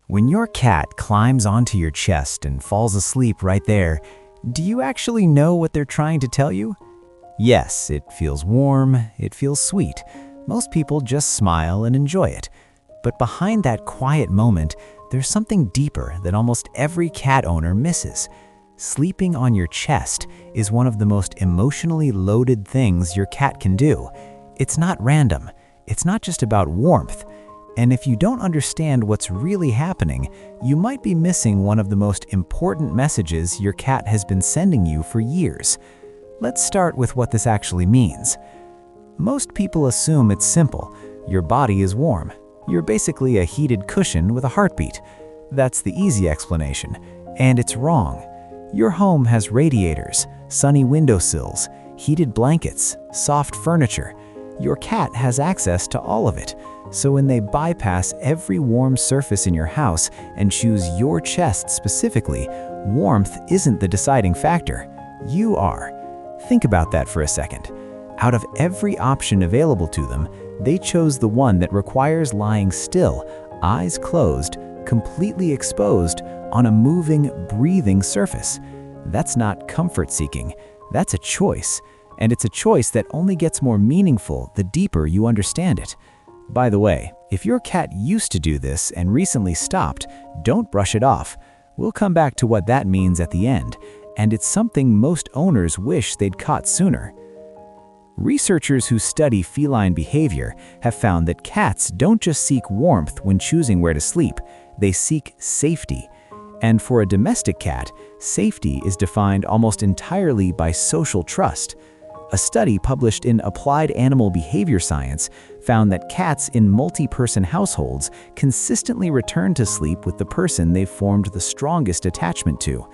When your cat climbs onto your chest and falls asleep right there, do you actually know what they're trying to tell you? Yes, it feels warm, it feels sweet. Most people just smile and enjoy it. But behind that quiet moment, there's something deeper that almost every cat owner misses. Sleeping on your chest is one of the most emotionally loaded things your cat can do. It's not random. It's not just about warmth. And if you don't understand what's really happening, you might be missing one of the most important messages your cat has been sending you for years. Let's start with what this actually means. Most people assume it's simple. Your body is warm. You're basically a heated cushion with a heartbeat. That's the easy explanation, and it's wrong. Your home has radiators, sunny windowsills, heated blankets, soft furniture. Your cat has access to all of it. So when they bypass every warm surface in your house and choose your chest specifically, warmth isn't the deciding factor. You are. Think about that for a second. Out of every option available to them, they chose the one that requires lying still, eyes closed, completely exposed on a moving, breathing surface. That's not comfort seeking. That's a choice. And it's a choice that only gets more meaningful the deeper you understand it. By the way, if your cat used to do this and recently stopped, don't brush it off. We'll come back to what that means at the end, and it's something most owners wish they'd caught sooner. Researchers who study feline behavior have found that cats don't just seek warmth when choosing where to sleep, they seek safety. And for a domestic cat, safety is defined almost entirely by social trust. A study published in Applied Animal Behavior Science found that cats in multi-person households consistently return to sleep with the person they've formed the strongest attachment to.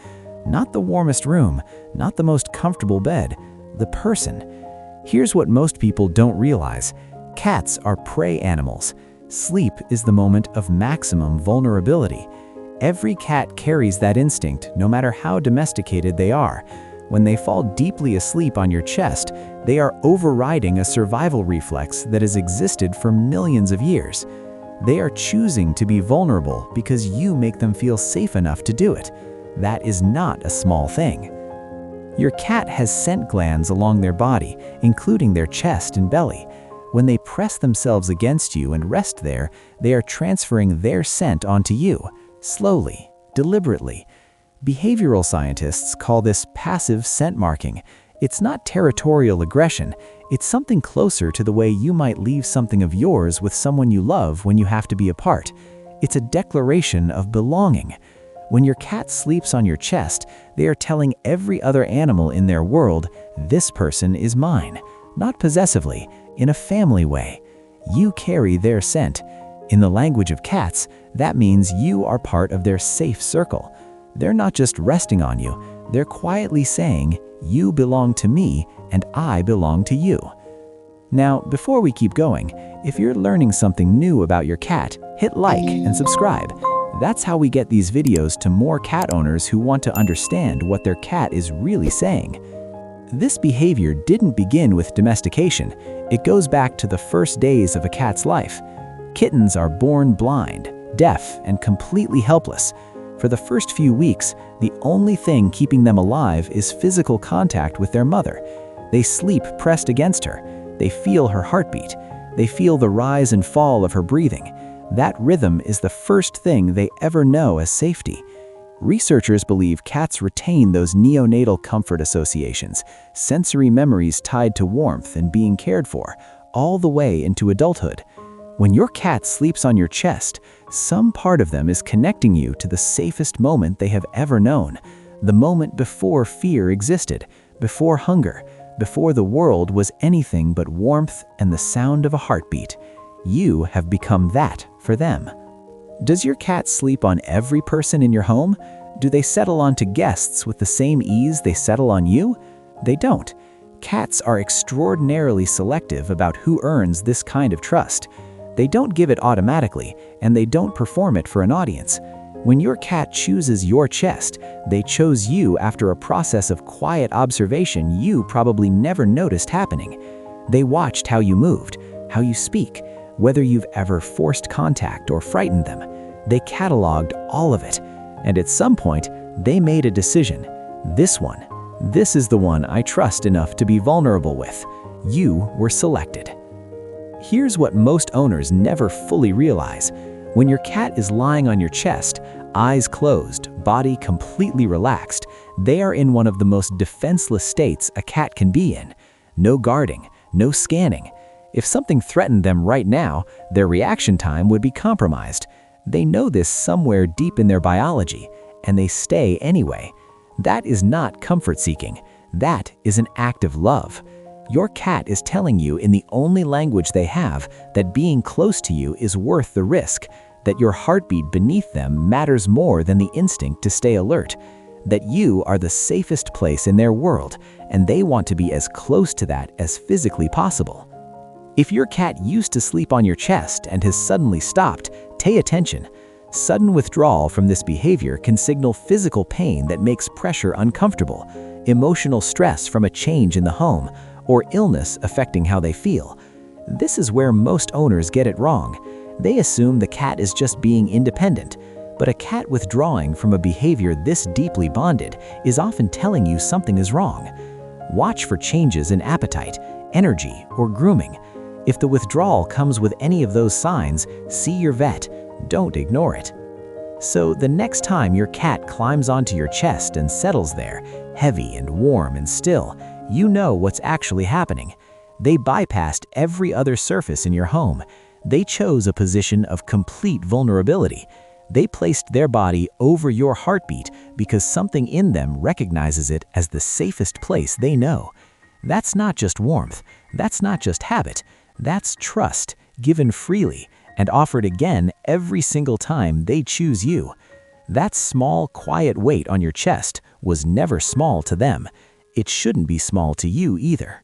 Not the warmest room, not the most comfortable bed, the person. Here's what most people don't realize. Cats are prey animals. Sleep is the moment of maximum vulnerability. Every cat carries that instinct, no matter how domesticated they are. When they fall deeply asleep on your chest, they are overriding a survival reflex that has existed for millions of years. They are choosing to be vulnerable because you make them feel safe enough to do it. That is not a small thing. Your cat has scent glands along their body, including their chest and belly. When they press themselves against you and rest there, they are transferring their scent onto you, slowly, deliberately. Behavioral scientists call this passive scent marking. It's not territorial aggression. It's something closer to the way you might leave something of yours with someone you love when you have to be apart. It's a declaration of belonging. When your cat sleeps on your chest, they are telling every other animal in their world, this person is mine. Not possessively, in a family way. You carry their scent. In the language of cats, that means you are part of their safe circle. They're not just resting on you, they're quietly saying, you belong to me and I belong to you. Now, before we keep going, if you're learning something new about your cat, hit like and subscribe. That's how we get these videos to more cat owners who want to understand what their cat is really saying. This behavior didn't begin with domestication. It goes back to the first days of a cat's life. Kittens are born blind, deaf, and completely helpless. For the first few weeks, the only thing keeping them alive is physical contact with their mother. They sleep pressed against her. They feel her heartbeat. They feel the rise and fall of her breathing. That rhythm is the first thing they ever know as safety. Researchers believe cats retain those neonatal comfort associations, sensory memories tied to warmth and being cared for, all the way into adulthood. When your cat sleeps on your chest, some part of them is connecting you to the safest moment they have ever known, the moment before fear existed, before hunger, before the world was anything but warmth and the sound of a heartbeat. You have become that for them. Does your cat sleep on every person in your home? Do they settle onto guests with the same ease they settle on you? They don't. Cats are extraordinarily selective about who earns this kind of trust. They don't give it automatically, and they don't perform it for an audience. When your cat chooses your chest, they chose you after a process of quiet observation you probably never noticed happening. They watched how you moved, how you speak, whether you've ever forced contact or frightened them. They cataloged all of it, and at some point, they made a decision. This is the one I trust enough to be vulnerable with. You were selected. Here's what most owners never fully realize. When your cat is lying on your chest, eyes closed, body completely relaxed, they are in one of the most defenseless states a cat can be in. No guarding, no scanning. If something threatened them right now, their reaction time would be compromised. They know this somewhere deep in their biology, and they stay anyway. That is not comfort-seeking. That is an act of love. Your cat is telling you in the only language they have that being close to you is worth the risk, that your heartbeat beneath them matters more than the instinct to stay alert, that you are the safest place in their world, and they want to be as close to that as physically possible. If your cat used to sleep on your chest and has suddenly stopped, pay attention. Sudden withdrawal from this behavior can signal physical pain that makes pressure uncomfortable, emotional stress from a change in the home, or illness affecting how they feel. This is where most owners get it wrong. They assume the cat is just being independent, but a cat withdrawing from a behavior this deeply bonded is often telling you something is wrong. Watch for changes in appetite, energy, or grooming. If the withdrawal comes with any of those signs, see your vet. Don't ignore it. So the next time your cat climbs onto your chest and settles there, heavy and warm and still, you know what's actually happening. They bypassed every other surface in your home. They chose a position of complete vulnerability. They placed their body over your heartbeat because something in them recognizes it as the safest place they know. That's not just warmth. That's not just habit. That's trust, given freely and offered again every single time they choose you. That small, quiet weight on your chest was never small to them. It shouldn't be small to you either.